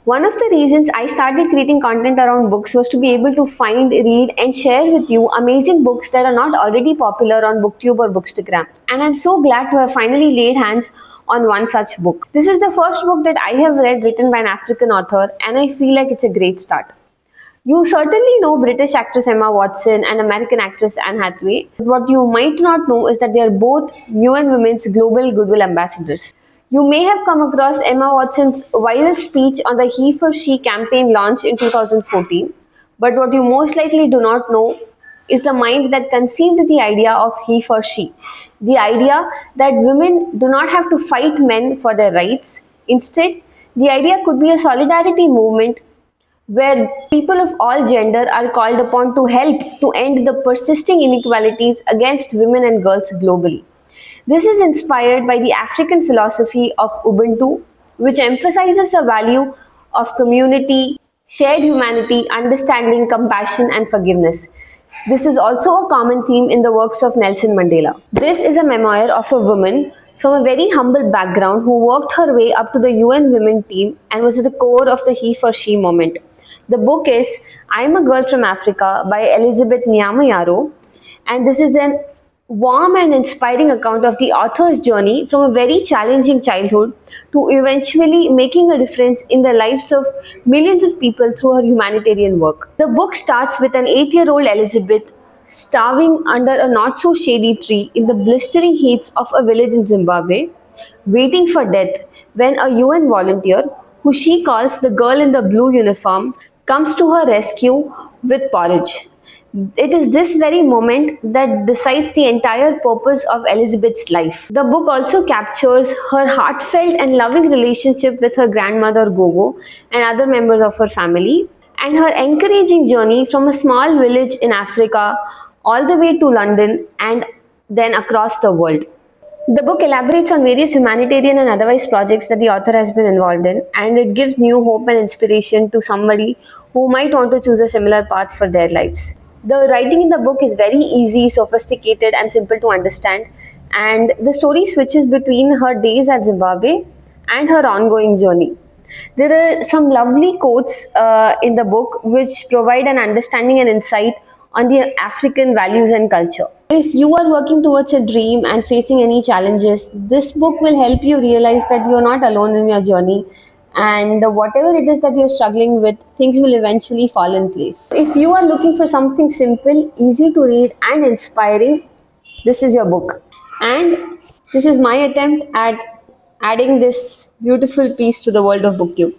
One of the reasons I started creating content around books was to be able to find, read, and share with you amazing books that are not already popular on BookTube or Bookstagram. And I'm so glad to have finally laid hands on one such book. This is the first book that I have read written by an African author, and I feel like it's a great start. You certainly know British actress Emma Watson and American actress Anne Hathaway. What you might not know is that they are both UN Women's Global Goodwill Ambassadors. You may have come across Emma Watson's viral speech on the He for She campaign launch in 2014, but what you most likely do not know is the mind that conceived the idea of He for She. The idea that women do not have to fight men for their rights. Instead, the idea could be a solidarity movement where people of all gender are called upon to help to end the persisting inequalities against women and girls globally. This is inspired by the African philosophy of Ubuntu, which emphasizes the value of community, shared humanity, understanding, compassion, and forgiveness. This is also a common theme in the works of Nelson Mandela. This is a memoir of a woman from a very humble background who worked her way up to the UN Women team and was at the core of the He for She movement. The book is I'm a Girl from Africa by Elizabeth Nyamayaro, and this is an warm and inspiring account of the author's journey from a very challenging childhood to eventually making a difference in the lives of millions of people through her humanitarian work. The book starts with an 8-year-old Elizabeth starving under a not so shady tree in the blistering heats of a village in Zimbabwe, waiting for death when a UN volunteer, who she calls the girl in the blue uniform, comes to her rescue with porridge. It is this very moment that decides the entire purpose of Elizabeth's life. The book also captures her heartfelt and loving relationship with her grandmother Gogo and other members of her family, and her encouraging journey from a small village in Africa all the way to London and then across the world. The book elaborates on various humanitarian and otherwise projects that the author has been involved in, and it gives new hope and inspiration to somebody who might want to choose a similar path for their lives. The writing in the book is very easy, sophisticated, and simple to understand, and the story switches between her days at Zimbabwe and her ongoing journey. There are some lovely quotes in the book which provide an understanding and insight on the African values and culture. If you are working towards a dream and facing any challenges, this book will help you realize that you are not alone in your journey, and whatever it is that you're struggling with, things will eventually fall in place. If you are looking for something simple, easy to read, and inspiring, this is your book. And this is my attempt at adding this beautiful piece to the world of BookTube.